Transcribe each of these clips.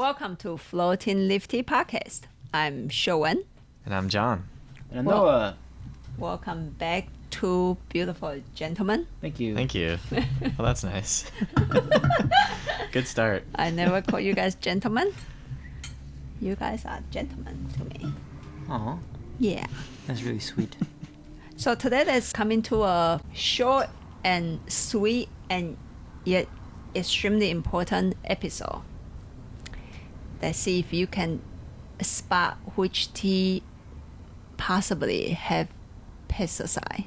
Welcome to Floating Lifty Podcast. I'm Shiuwen. And I'm John. And I'm Noah. Welcome back to beautiful gentlemen. Thank you. Thank you. Well, that's nice. Good start. I never call you guys gentlemen. You guys are gentlemen to me. Aw, Yeah. that's really sweet. So today let's come into a short and sweet and yet extremely important episode. Let's see if you can spot which tea possibly have pesticide.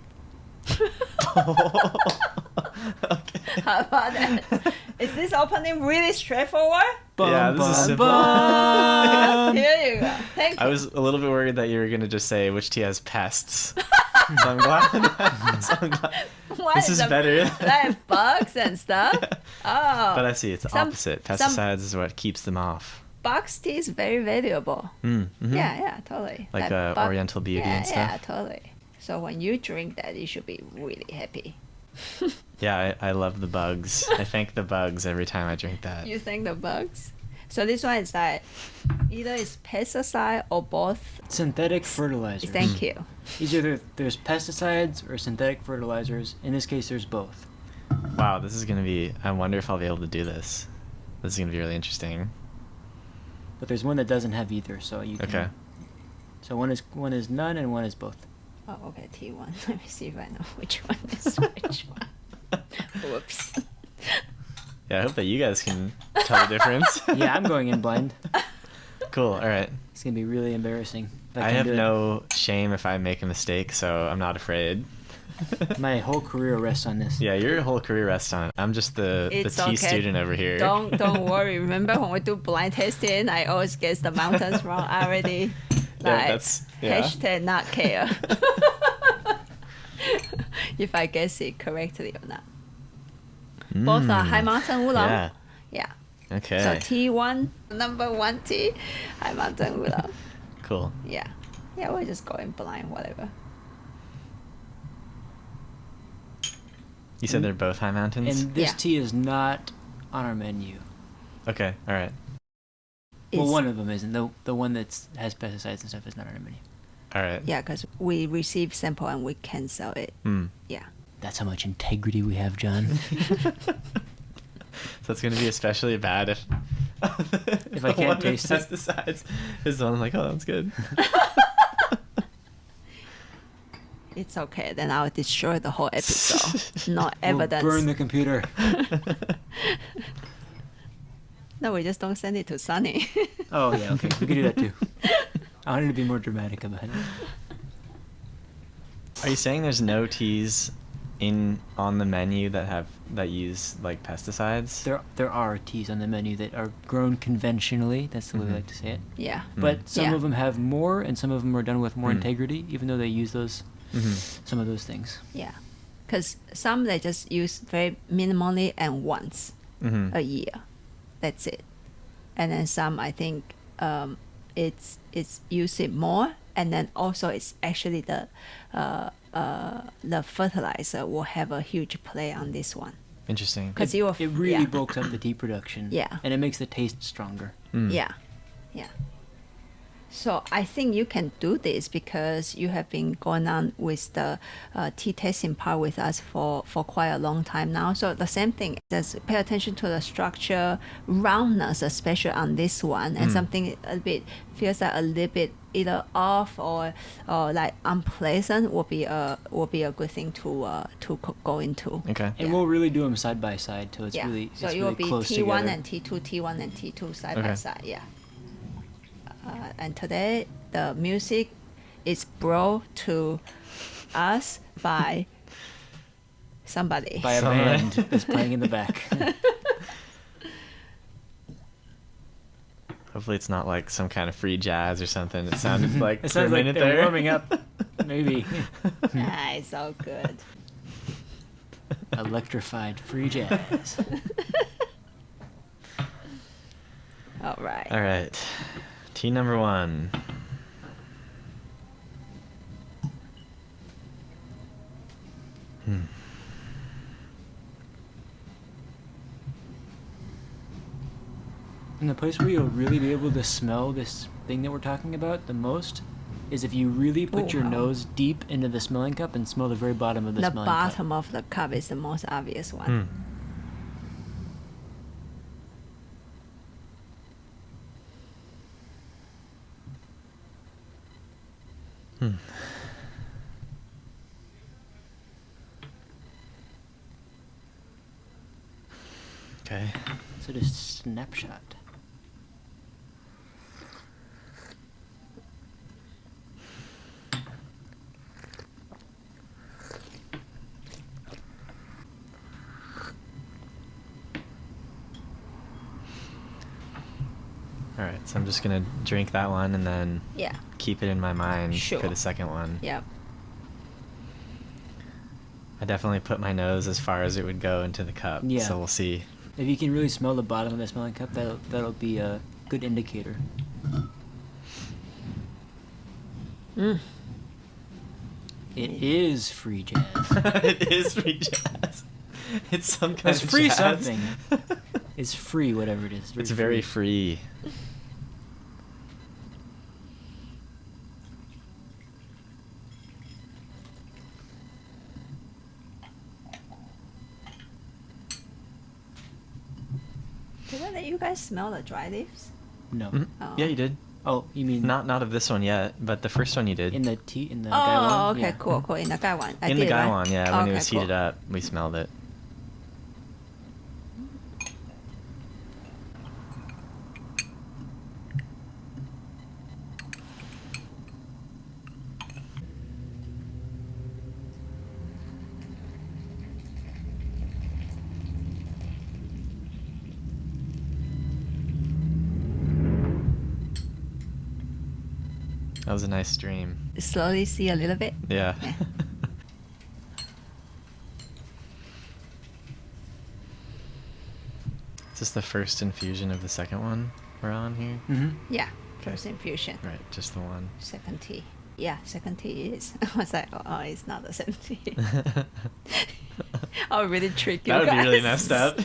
Okay. How about that? Is this opening really straightforward? Yeah, this is simple. Here you go. Thank you. I was a little bit worried that you were going to just say which tea has pests. So I'm glad. What This is better. Like bugs and stuff? Oh. But I see, it's the opposite. Pesticides is what keeps them off. Bugs tea is very valuable. Mm-hmm. Yeah, totally. Like bug- Oriental Beauty and stuff. Yeah, totally. So when you drink that, you should be really happy. Yeah, I love the bugs. I thank the bugs every time I drink that. You think the bugs? So this one is like either it's pesticide or both. Synthetic fertilizers. Thank you. Either there's pesticides or synthetic fertilizers. In this case, there's both. Wow, this is going to be... I wonder if I'll be able to do this. This is going to be really interesting. But there's one that doesn't have either, so you can... Okay. So one is none and one is both. Oh, okay, T1. Let me see if I know which one is which one. Whoops. Yeah, I hope that you guys can tell the difference. Yeah, I'm going in blind. Cool, alright. It's going to be really embarrassing. if I can have do it. no shame if I make a mistake, so I'm not afraid. My whole career rests on this. Yeah, your whole career rests on it. I'm just the It's tea okay. student over here. Don't worry. Remember when we do blind testing, I always guess the mountains wrong already. Like, hashtag not care. If I guess it correctly or not. Both are high mountain oolong. Yeah. Yeah. Okay. So T1, number one tea, high mountain oolong. Cool. Yeah. Yeah, we're just going blind, whatever. You said they're both high mountains? And this Yeah. tea is not on our menu. Okay, alright. Well, It's- one of them isn't. The one that has pesticides and stuff is not on our menu. Alright. Yeah, because we receive sample and we can sell it. Mm. Yeah. That's how much integrity we have, John. So it's going to be especially bad if If I can't one with taste it. pesticides is the one like, oh, that's good. It's okay. Then I'll destroy the whole episode. Not We'll evidence. burn the computer. No, we just don't send it to Sunny. Oh, yeah, okay. We can do that too. I wanted to be more dramatic about it. Are you saying there's no teas on the menu that use like pesticides? There are teas on the menu that are grown conventionally. That's the way we Mhm. like to say it. Yeah. But some Yeah. of them have more, and some of them are done with more Mm. integrity, even though they use Mhm. some of those things. Yeah. Because some they just use very minimally and once Mhm. a year. That's it. And then some I think it's use it more, and then also it's actually the fertilizer will have a huge play on this one. Interesting. 'Cause It, you will- it really yeah. bulks up the tea production. Yeah. And it makes the taste stronger. Mm. Yeah. So I think you can do this because you have been going on with the tea testing part with us for quite a long time now. So the same thing, just pay attention to the structure, roundness, especially on this one, and something a bit feels like a little bit either off or like unpleasant will be a good thing to go into. Okay. And Yeah. we'll really do them side by side till it's Yeah. really So it's it will really be close T1 together. and T2, T1 and T2 side by Okay. side. Yeah. And today the music is brought to us by somebody. By a Someone. band that's playing in the back. Hopefully it's not like some kind of free jazz or something. It sounded like It for a sounds like minute they're there. warming up. Maybe. Ah, it's all good. Electrified free jazz. All right. All right. Tea number 1. And the place where you'll really be able to smell this thing that we're talking about the most is if you really put your nose deep into the smelling cup and smell the very bottom of the The smelling cup. bottom of the cup is the most obvious one. Hmm. Okay. So just snapshot. All right, so I'm just gonna drink that one and then Yeah. keep it in my mind Sure. for the second one. Yep. I definitely put my nose as far as it would go into the cup. Yeah. So we'll see. If you can really smell the bottom of the smelling cup, that'll be a good indicator. Mm. It is free jazz. It is free jazz. It's some kind It's of free jazz. something. It's free, whatever it is. It's very free. Did I let you guys smell the dry leaves? No. Mhm. Oh. Yeah, you did. Oh, you mean Not of this one yet, but the first one you did. in the guy Oh, one? okay, Yeah. cool, cool. In the guy one. I In the did, guy right? one, yeah. When Okay, it was heated cool. up, we smelled it. That was a nice dream. Slowly see a little bit. Yeah. Yeah. Is this the first infusion of the second one we're on here? Mm-hmm. Yeah. First infusion. Right, just the one. Second tea. Yeah, second tea is. I was like, oh, it's not the same tea. I'll really trick you That would guys. be really messed up.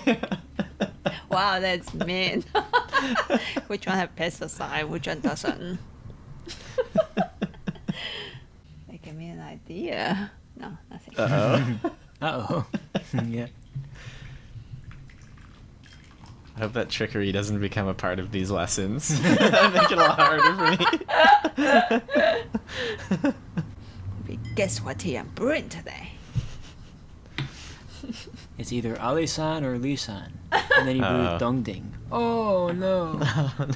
Wow, that's mean. Which one have pesticide? Which one doesn't? Like, give me an idea. No, nothing. Uh-oh. Uh-oh. Yeah. I hope that trickery doesn't become a part of these lessons. That'd make it a lot harder for me. Guess what tea I'm brewing today? It's either Ali-san or Lee-san. And then you brew Uh-oh. Dongding. Oh, no. Oh, no.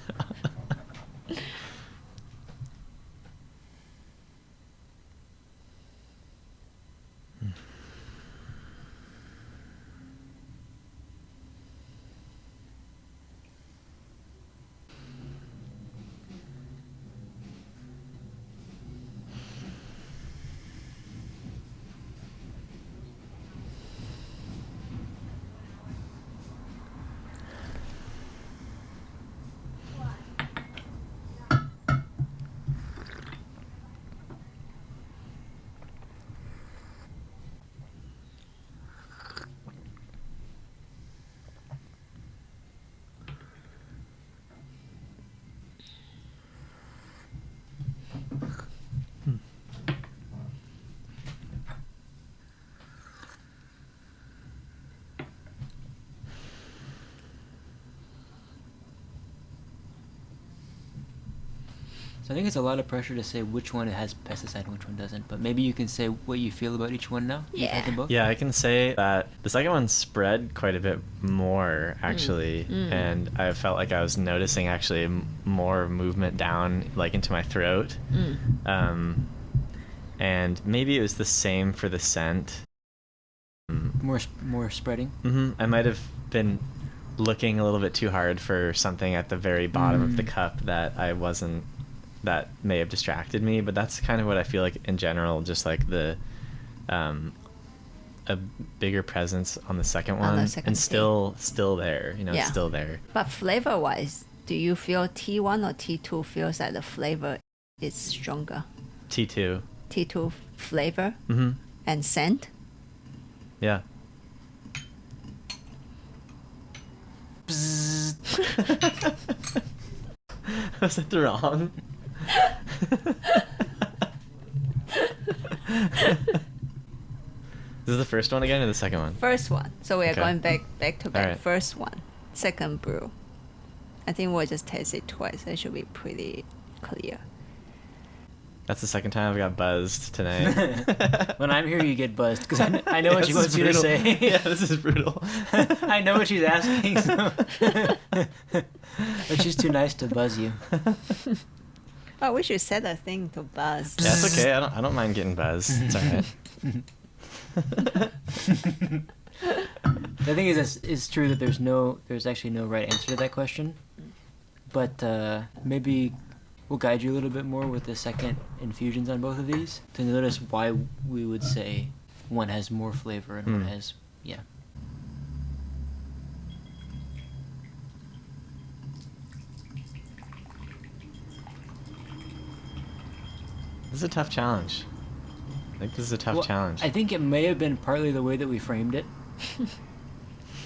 So I think it's a lot of pressure to say which one has pesticide and which one doesn't. But maybe you can say what you feel about each one now. You've had them both? Yeah, I can say that the second one spread quite a bit more, actually. And I felt like I was noticing actually more movement down, like into my throat. And maybe it was the same for the scent. More spreading. I might have been looking a little bit too hard for something at the very bottom of the cup that I wasn't, that may have distracted me, but that's kind of what I feel like in general, just like the a bigger presence on the second one, the second and tea. still there, you know, Yeah. it's still there. But flavor wise, do you feel T1 or T2 feels like the flavor is stronger? T2. T2 flavor Mm-hmm. and scent? Yeah. Was it wrong? This is the first one again or the second one? First one. So we are Okay. going back to back. Alright. First one, second brew. I think we'll just taste it twice. It should be pretty clear. That's the second time I've got buzzed tonight. When I'm here, you get buzzed because I know what Yeah, she this wants is you to brutal. say. Yeah, this is brutal. I know what she's asking, but she's too nice to buzz you. Oh, we should set a thing to buzz. Yeah, it's okay. I don't mind getting buzzed. It's alright. The thing is, it's true that there's actually no right answer to that question, but maybe we'll guide you a little bit more with the second infusions on both of these to notice why we would say one has more flavor and one has, yeah. This is a tough challenge. I think this is a tough Well, challenge. I think it may have been partly the way that we framed it.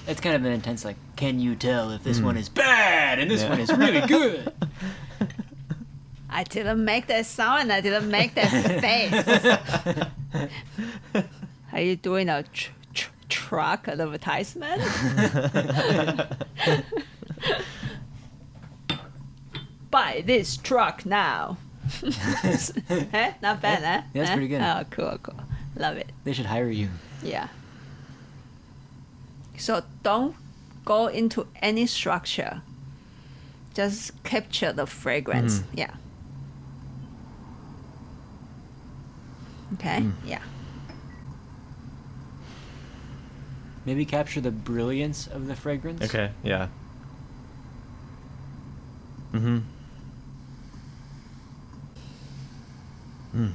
It's kind of an intense, like, can you tell if this one is bad and this Yeah. one is really good? I didn't make that sound and I didn't make that face. Are you doing a truck advertisement? Buy this truck now. Eh? Not bad, eh? That's Eh? pretty good. Oh, cool. Love it. They should hire you. Yeah. So don't go into any structure. Just capture the fragrance. Yeah. Okay. Yeah. Maybe capture the brilliance of the fragrance. Okay, yeah. Mm-hmm. Mm.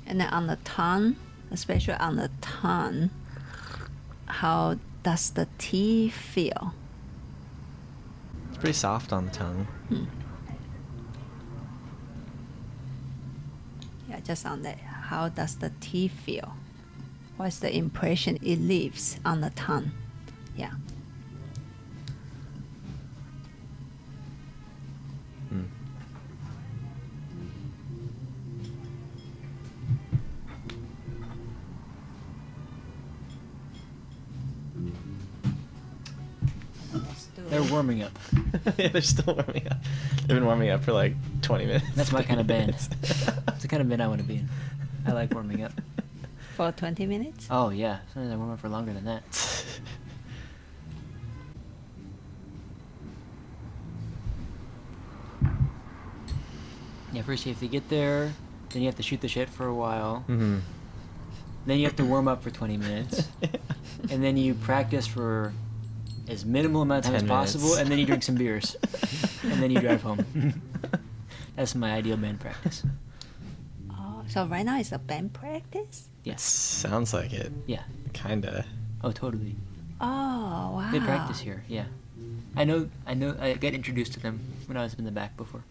And then on the tongue, especially on the tongue, how does the tea feel? It's pretty soft on the tongue. Yeah, just on that. How does the tea feel? What's the impression it leaves on the tongue? Yeah. Mm. They're warming up. Yeah, they're still warming up. They've been warming up for like 20 minutes. That's my kind of band. minutes. It's the kind of band I want to be in. I like warming up. For 20 minutes? Oh yeah, sometimes I warm up for longer than that. Yeah, first you have to get there, then you have to shoot the shit for a while, Mm-hmm. then you have to warm up for 20 minutes, and then you practice for as minimal amount of time as 10 possible, minutes. and then you drink some beers, and then you drive home. That's my ideal band practice. Oh, so right now it's a band practice? Yeah, It sounds like it. yeah. Kinda. Oh, totally. Oh, wow. They practice here. Yeah, I know. I got introduced to them when I was in the back before.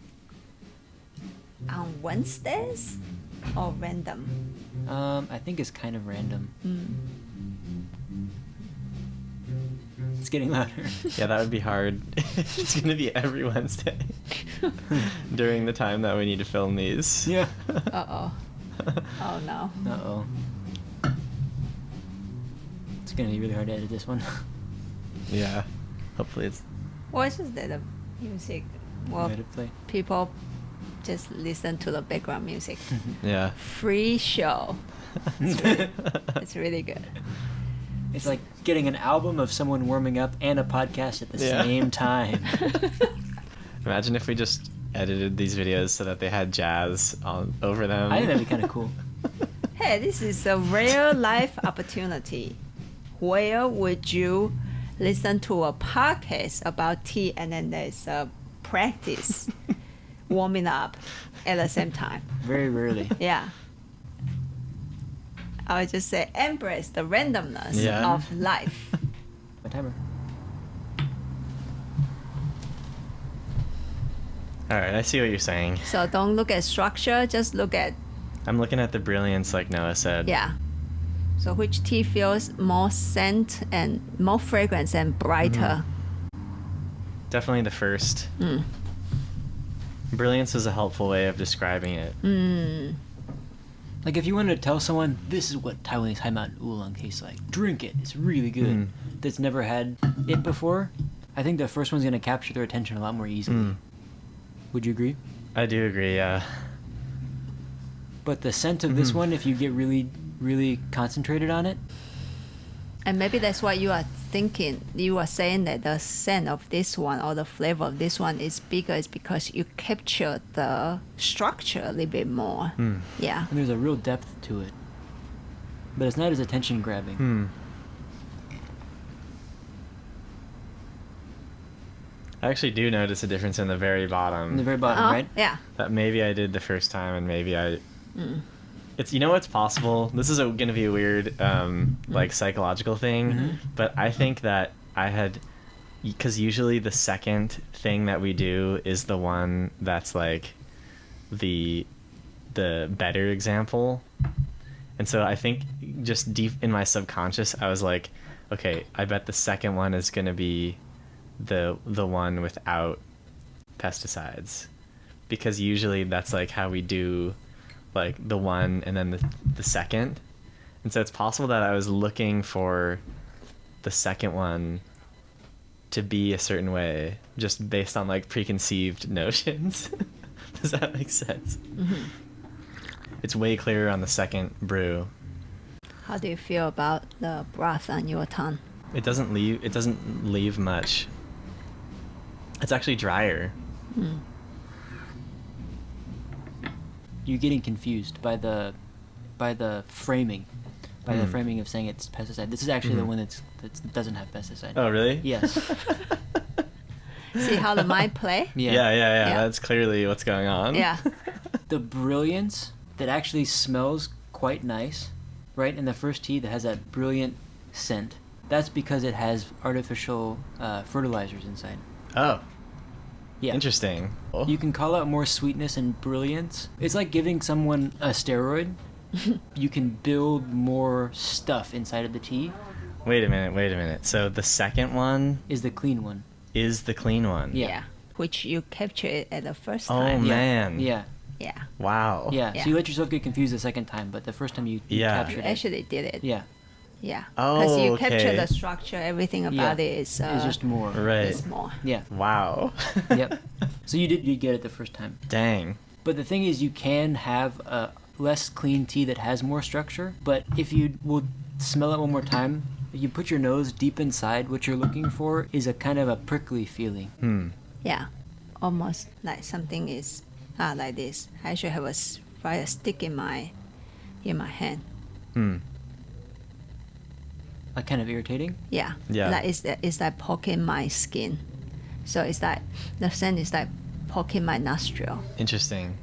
On Wednesdays? Or random? I think it's kind of random. It's getting louder. Yeah, that would be hard. It's gonna be every Wednesday during the time that we need to film these. Yeah. Uh-oh. Oh, no. Uh-oh. It's gonna be really hard to edit this one. Yeah. Hopefully it's. Well, it's just that the music, well, Let it play. people just listen to the background music. Yeah. Free show. It's really good. It's like getting an album of someone warming up and a podcast at the Yeah. same time. Imagine if we just edited these videos so that they had jazz over them. I think that'd be kind of cool. Hey, this is a real life opportunity. Where would you listen to a podcast about tea and then there's a practice? warming up at the same time. Very rarely. Yeah. I would just say embrace the randomness Yeah. of life. My timer. All right, I see what you're saying. So don't look at structure, just look at, I'm looking at the brilliance, like Noah said. yeah. So which tea feels more scent and more fragrance and brighter? Definitely the first. Brilliance is a helpful way of describing it. Like if you wanted to tell someone this is what Taiwanese high mountain oolong tastes like, drink it. It's really good. That's never had it before. I think the first one's gonna capture their attention a lot more easily. Would you agree? I do agree, yeah. But the scent of this one, if you get really, really concentrated on it, And maybe that's what you are thinking. You are saying that the scent of this one or the flavor of this one is bigger is because you capture the structure a little bit more. Yeah. and there's a real depth to it. But it's not as attention grabbing. I actually do notice a difference in the very bottom. In the very bottom, Uh-huh. right? Yeah. That maybe I did the first time, and maybe I. It's, you know what's possible. This is going to be a weird, like psychological thing, but I think that I had, because usually the second thing that we do is the one that's like, the better example, and so I think just deep in my subconscious, I was like, okay, I bet the second one is going to be the one without pesticides, because usually that's like how we do like the one and then the second, and so it's possible that I was looking for the second one to be a certain way just based on like preconceived notions. Does that make sense? It's way clearer on the second brew. How do you feel about the broth on your tongue? It doesn't leave much. It's actually drier. You're getting confused by the framing. The framing of saying it's pesticide. This is actually the one that doesn't have pesticide. Oh, really? Yes. See how the mind play? Yeah. Yeah. That's clearly what's going on. Yeah. The brilliance that actually smells quite nice, right? In the first tea that has that brilliant scent. That's because it has artificial fertilizers inside. Oh, Yeah. interesting. You can call out more sweetness and brilliance. It's like giving someone a steroid. You can build more stuff inside of the tea. Wait a minute. So the second one Is the clean one. is the clean one. Yeah. Which you capture it at the first Oh, time. man. Yeah. Yeah. Wow. Yeah. Yeah. So you let yourself get confused the second time, but the first time you Yeah. captured You it. actually did it. Yeah. Yeah. Oh, Because you capture okay. the structure, everything about Yeah. it is It's just more. Right. is more. Yeah. Wow. Yep. So you did get it the first time. Dang. But the thing is, you can have a less clean tea that has more structure. But if you will smell it one more time, if you put your nose deep inside, what you're looking for is a kind of a prickly feeling. Yeah. Almost like something is like this. I should have a fire stick in my hand. Like kind of irritating. Yeah. Yeah. Like it's like poking my skin. So it's like the scent is like poking my nostril. Interesting.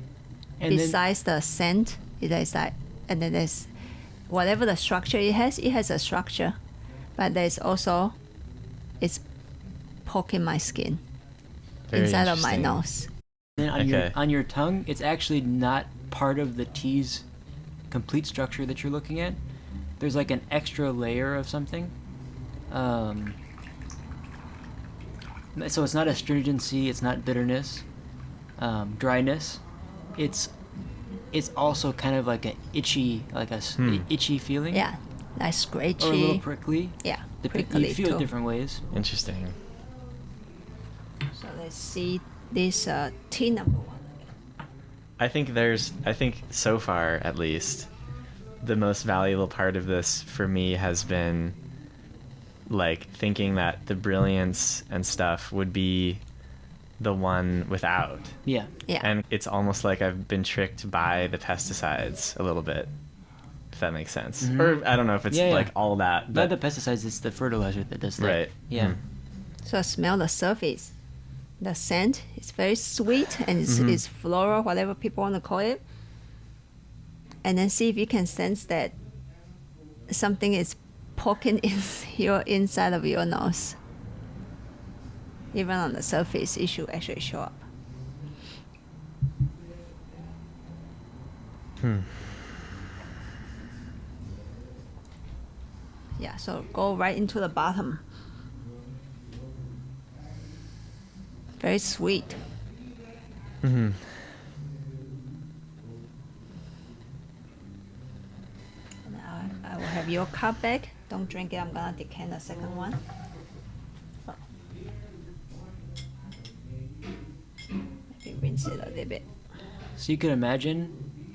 And then, Besides the scent, it is like, and then there's whatever the structure it has a structure, but there's also it's poking my skin Very inside of my interesting. nose. then on Okay. your tongue, it's actually not part of the tea's complete structure that you're looking at. There's like an extra layer of something. So it's not astringency, it's not bitterness, dryness. It's also kind of like an itchy, itchy feeling. Yeah, like Or a little scratchy. prickly. Yeah, You prickly feel it too. different ways. Interesting. So let's see this tea number one. I think so far at least, the most valuable part of this for me has been like thinking that the brilliance and stuff would be the one without. Yeah. Yeah. And it's almost like I've been tricked by the pesticides a little bit, if that makes sense. Or I don't know if it's Yeah, yeah. like all that, Not but the pesticides, it's the fertilizer that does that. right. Yeah. So smell the surface. The scent is very sweet and it's floral, whatever people want to call it. And then see if you can sense that something is poking in your inside of your nose. Even on the surface, it should actually show up. Yeah, so go right into the bottom. Very sweet. Mm-hmm. Now I will have your cup back. Don't drink it. I'm gonna decant the second one. Maybe rinse it a little bit. So you can imagine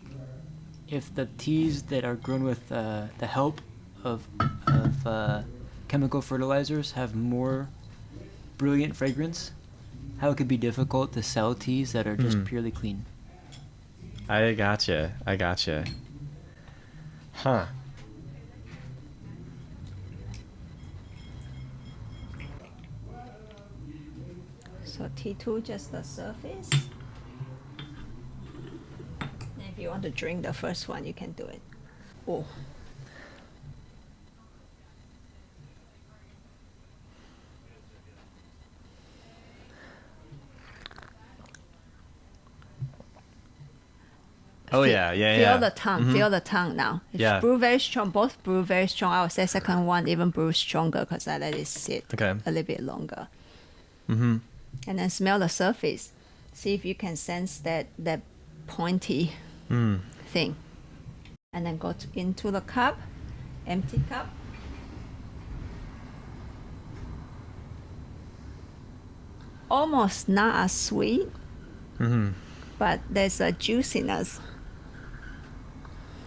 if the teas that are grown with the help of chemical fertilizers have more brilliant fragrance, how it could be difficult to sell teas that are just purely clean. I gotcha. Huh. So T2, just the surface. And if you want to drink the first one, you can do it. Oh. Oh yeah. Feel the tongue. Feel the tongue now. It's Yeah. brew very strong. Both brew very strong. I would say second one even brew stronger because I let it sit Okay. a little bit longer. Mm-hmm. And then smell the surface. See if you can sense that pointy thing. And then go into the cup, empty cup. Almost not as sweet, but there's a juiciness.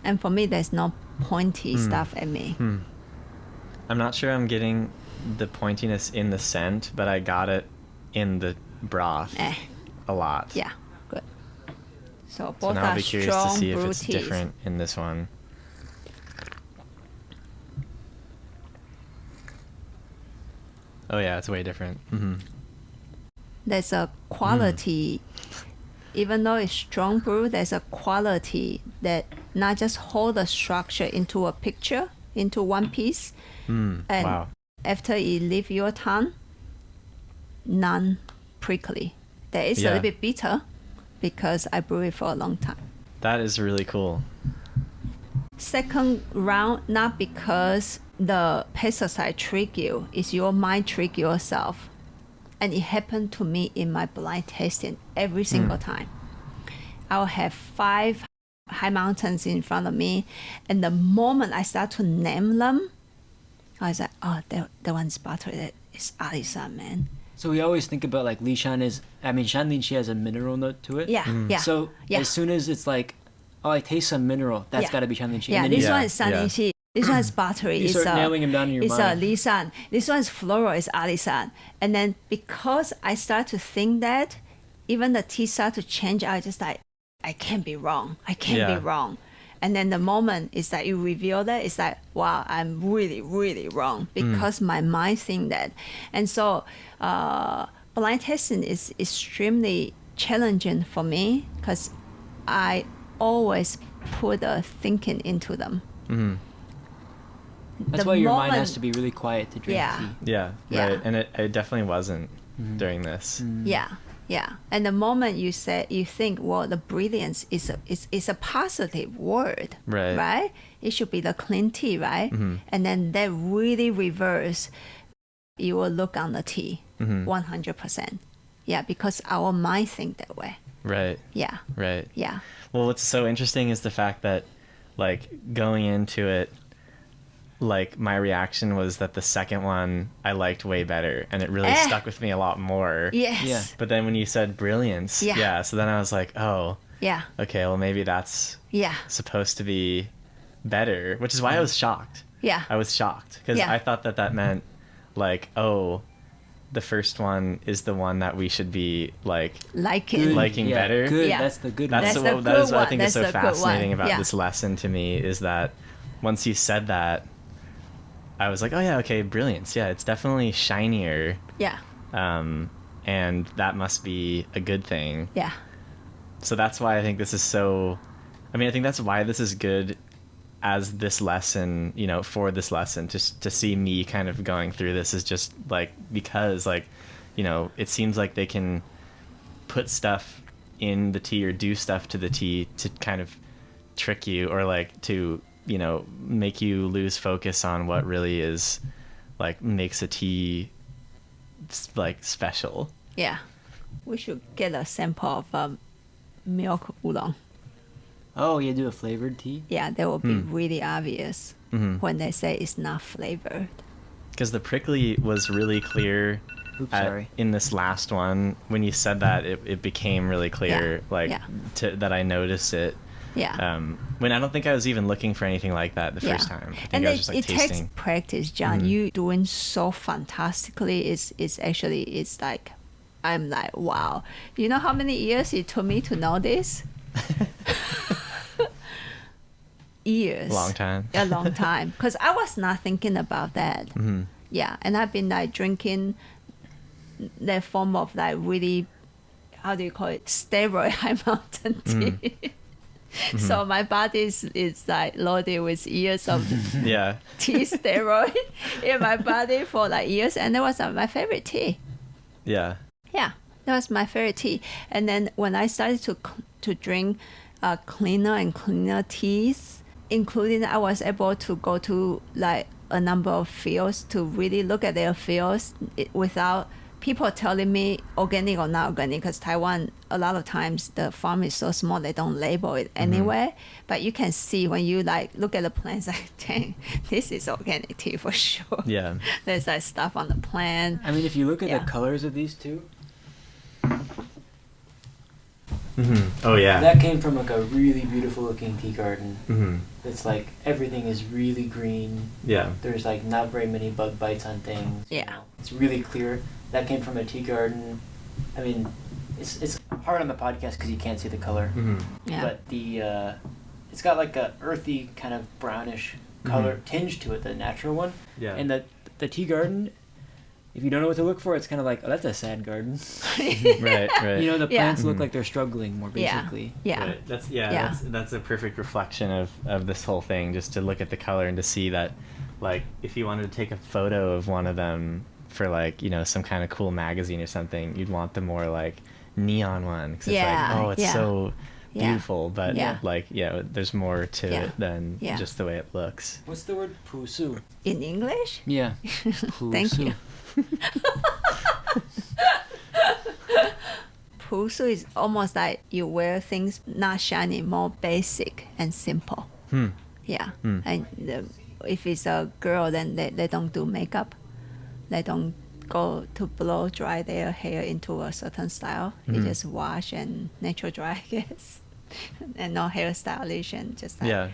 And for me, there's no pointy stuff at me. I'm not sure I'm getting the pointiness in the scent, but I got it in the broth a lot. Yeah, good. So So both now I'll are be curious to strong see if brew it's teas. different in this one. Oh yeah, it's way different. There's a quality, even though it's strong brew, there's a quality that not just hold the structure into a picture, into one piece, and Wow. after it leave your tongue, non-prickly. There is a Yeah. little bit bitter because I brew it for a long time. That is really cool. Second round, not because the pesticide trick you, it's your mind trick yourself. And it happened to me in my blind tasting every single time. I'll have 5 high mountains in front of me, and the moment I start to name them, I was like, oh, that one's buttery. It's Alisan, man. So we always think about like Lishan Shanlin, she has a mineral note to it. Yeah, yeah. So yeah. as soon as it's like, oh, I taste some mineral, that's Yeah. got to be Shanlin. Yeah, this Yeah, one is Sanninxi. This one is buttery. You start nailing them down in your it's mind. Lisan. This one is floral. It's Alisan. And then because I start to think that, even the tea start to change. I just like, I can't be wrong. I can't Yeah. be wrong. And then the moment is that you reveal that, it's like, wow, I'm really, really wrong because my mind think that. And so blind tasting is extremely challenging for me because I always put a thinking into them. That's The why your mind moment- has to be really quiet to drink Yeah. tea. Yeah, Yeah. right. And it definitely wasn't during this. Yeah, yeah. And the moment you think, well, the brilliance is a positive word, Right. Right? It should be the clean tea, right? And then that really reverse. You will look on the tea, 100%. Yeah, because our mind think that way. Right, Yeah, right. yeah, Well, what's so interesting is the fact that, like, going into it, like, my reaction was that the second one I liked way better, and it really stuck with me a lot more. yes, Yeah. But then when you said brilliance, Yeah. so then I was like, oh, yeah, okay, well, maybe that's yeah, supposed to be better, which is why I was shocked. yeah. I was shocked because Yeah. I thought that meant, like, oh, the first one is the one that we should be, like, Liking. Liking yeah, better? Good. Yeah. That's the good That's one. the what, that is good what I one. think is so That's the good fascinating one. about Yeah. this lesson to me, is that once you said that, I was like, oh yeah, okay, brilliance. Yeah, it's definitely shinier. Yeah, and that must be a good thing. Yeah. So that's why I think this is so, I mean, I think that's why this is good as this lesson, you know, for this lesson, just to see me kind of going through this is just like, because like, you know, it seems like they can put stuff in the tea or do stuff to the tea to kind of trick you, or like to, you know, make you lose focus on what really is like makes a tea like special. Yeah. We should get a sample of milk oolong. Oh, you do a flavored tea? Yeah, that will be really obvious when they say it's not flavored. Because the prickly was really clear. Oops, sorry. In this last one, when you said that, it became really clear, that I noticed it. Yeah. When I don't think I was even looking for anything like that the first time. I think And I was just like it tasting. takes practice, John. You doing so fantastically. It's like, I'm like, wow. You know how many years it took me to know this? Years. Long time. A long time. Because I was not thinking about that. Yeah. And I've been like drinking that form of like really, how do you call it? Steroid high mountain tea. So my body is like loaded with years of Yeah. tea steroid in my body for like years. And that was my favorite tea. Yeah. Yeah, that was my favorite tea. And then when I started to drink cleaner and cleaner teas, including I was able to go to like a number of fields to really look at their fields without people telling me organic or not organic, because Taiwan, a lot of times the farm is so small they don't label it anyway. But you can see when you like look at the plants, like, dang, this is organic tea for sure. Yeah. There's like stuff on the plant. I mean, if you look at Yeah. the colors of these two, Oh yeah. that came from like a really beautiful looking tea garden. It's It's like everything is really green. yeah. There's like not very many bug bites on things. you Yeah. know. It's really clear. That came from a tea garden. I mean, it's hard on the podcast because you can't see the color. Yeah. But the it's got like a earthy kind of brownish color tinge to it, the natural one. Yeah. And the tea garden, if you don't know what to look for, it's kind of like, oh, that's a sad garden. Right. You know, the Yeah. plants look like they're struggling more Yeah. basically. Yeah. Right. Yeah. That's a perfect reflection of this whole thing, just to look at the color and to see that, like, if you wanted to take a photo of one of them for like, you know, some kind of cool magazine or something, you'd want the more like neon one, because it's like, oh, it's so beautiful, but like, there's more to it than just the way it looks. What's the word? Pusu. In English? Yeah. Thank you. Pusu is almost like you wear things not shiny, more basic and simple. Yeah. And if it's a girl, then they don't do makeup. They don't go to blow dry their hair into a certain style. They just wash and natural dry, I guess. And no hairstylish and just like, Yeah.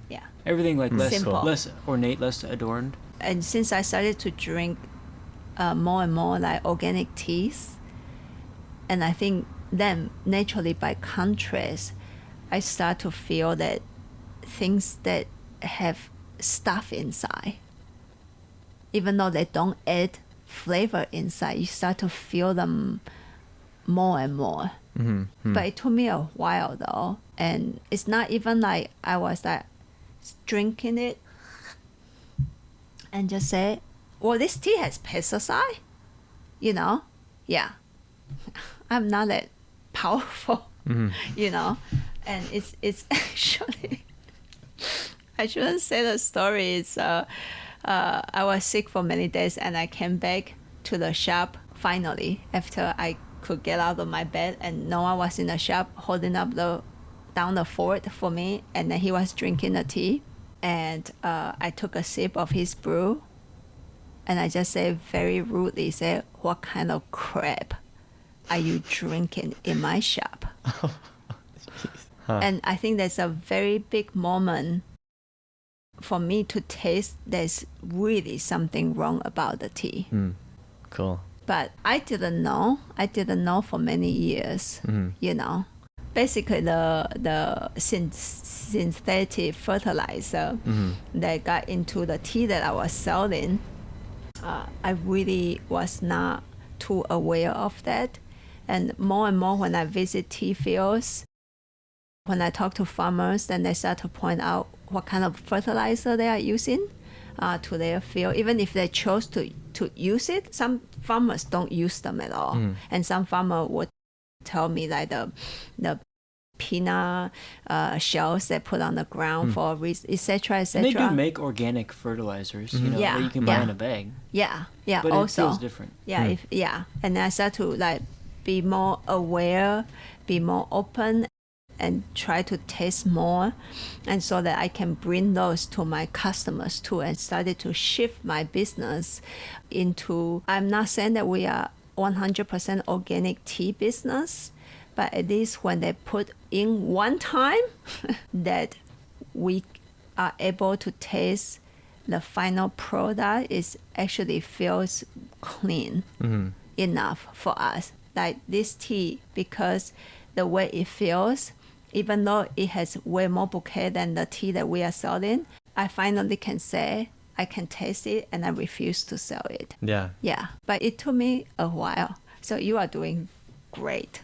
yeah. Everything like Simple. less ornate, less adorned. And since I started to drink more and more like organic teas, and I think then naturally by contrast, I start to feel that things that have stuff inside, even though they don't add flavor inside, you start to feel them more and more. But it took me a while though, and it's not even like I was like drinking it and just say, well, this tea has pesticide, you know? Yeah. I'm not that powerful, you know? And it's actually, I shouldn't say the story. It's, I was sick for many days and I came back to the shop finally after I could get out of my bed, and no one was in the shop holding up down the fort for me, and then he was drinking the tea, and I took a sip of his brew, and I just said very rudely, said, "What kind of crap are you drinking in my shop?" And I think that's a very big moment for me to taste there's really something wrong about the tea. Cool. But I didn't know. I didn't know for many years, you know. Basically, the synthetic fertilizer that got into the tea that I was selling, I really was not too aware of that. And more when I visit tea fields, when I talk to farmers, then they start to point out what kind of fertilizer they are using to their field. Even if they chose to use it, some farmers don't use them at all. And some farmer would tell me like the peanut shells they put on the ground for etc. And etc. they do make organic fertilizers, you know, Yeah, that you can buy yeah. in a bag. Yeah, But also it feels different. Yeah, and I start to like be more aware, be more open, and try to taste more, and so that I can bring those to my customers too, and started to shift my business into, I'm not saying that we are 100% organic tea business, but at least when they put in one time that we are able to taste the final product is actually feels clean enough for us. Like this tea, because the way it feels, even though it has way more bouquet than the tea that we are selling, I finally can say I can taste it and I refuse to sell it. Yeah. Yeah, but it took me a while. So you are doing great.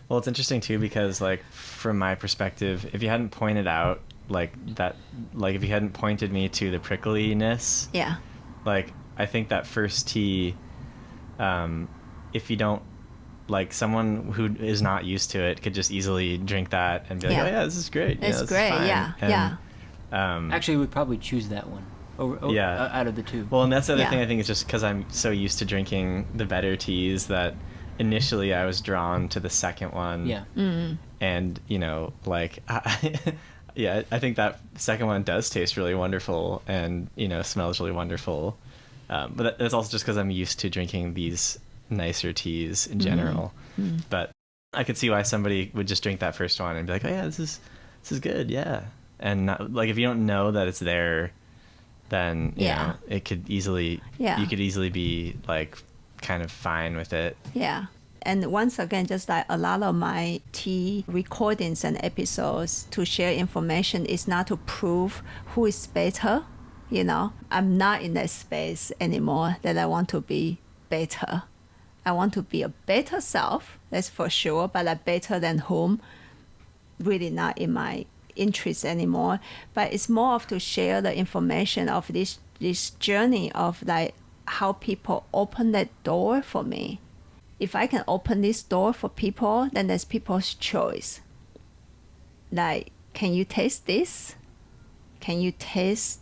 Well, it's interesting too because like from my perspective, if you hadn't pointed out like that, like if you hadn't pointed me to the prickliness, Yeah. like I think that first tea, if you don't, like someone who is not used to it could just easily drink that and be like, Yeah. oh yeah, this is great. You It's know, this is great, fine. yeah, And, yeah. Actually, we'd probably choose that one Yeah. out of the two. Well, and that's the other Yeah. thing I think is just because I'm so used to drinking the better teas that initially I was drawn to the second one. Yeah. And, you know, like, yeah, I think that second one does taste really wonderful and, you know, smells really wonderful. But that's also just because I'm used to drinking these nicer teas in general. But I could see why somebody would just drink that first one and be like, oh yeah, this is good, yeah. And not, like if you don't know that it's there, then you know it could easily you could easily be like kind of fine with it. Yeah. And once again, just like a lot of my tea recordings and episodes to share information is not to prove who is better. You know, I'm not in that space anymore that I want to be better. I want to be a better self, that's for sure, but like better than whom, really not in my interest anymore. But it's more of to share the information of this journey of like how people open that door for me. If I can open this door for people, then that's people's choice. Like, can you taste this? Can you taste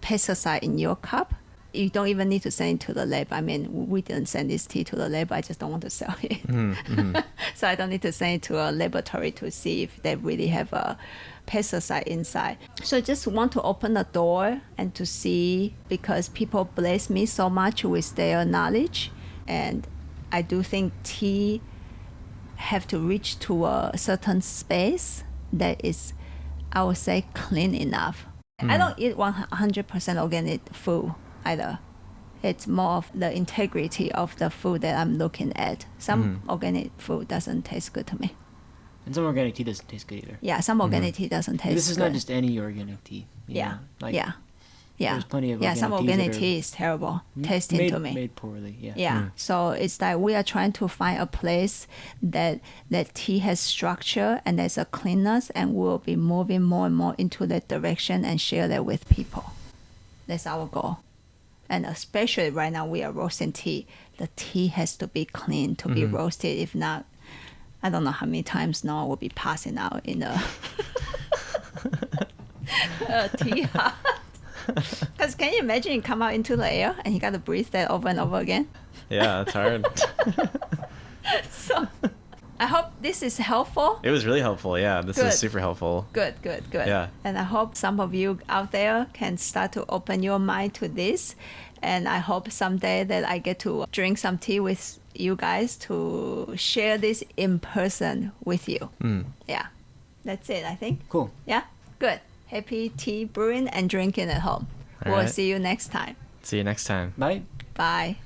pesticide in your cup? You don't even need to send it to the lab. I mean, we didn't send this tea to the lab. I just don't want to sell it. So I don't need to send it to a laboratory to see if they really have a pesticide inside. So I just want to open the door and to see, because people bless me so much with their knowledge. And I do think tea have to reach to a certain space that is, I would say, clean enough. I don't eat 100% organic food either. It's more of the integrity of the food that I'm looking at. Some organic food doesn't taste good to me. And some organic tea doesn't taste good either. Yeah, some organic tea doesn't taste good. This is not just any organic tea. You know? Like, There's plenty of some organic teas organic that are tea is terrible tasting to me. Made poorly, yeah. Yeah. So it's like we are trying to find a place that tea has structure and there's a cleanness, and we'll be moving more and more into that direction and share that with people. That's our goal. And especially right now we are roasting tea. The tea has to be clean to be roasted. If not, I don't know how many times Noah will be passing out in a tea hut. Because can you imagine you come out into the air and you got to breathe that over and over again? Yeah, it's hard. So I hope this is helpful. It was really helpful. Yeah, this Good. is super helpful. Good. Yeah. And I hope some of you out there can start to open your mind to this. And I hope someday that I get to drink some tea with you guys to share this in person with you. Yeah. That's it, I think. Cool. Yeah? Good. Happy tea brewing and drinking at home. All We'll right. see you next time. See you next time. Bye. Bye.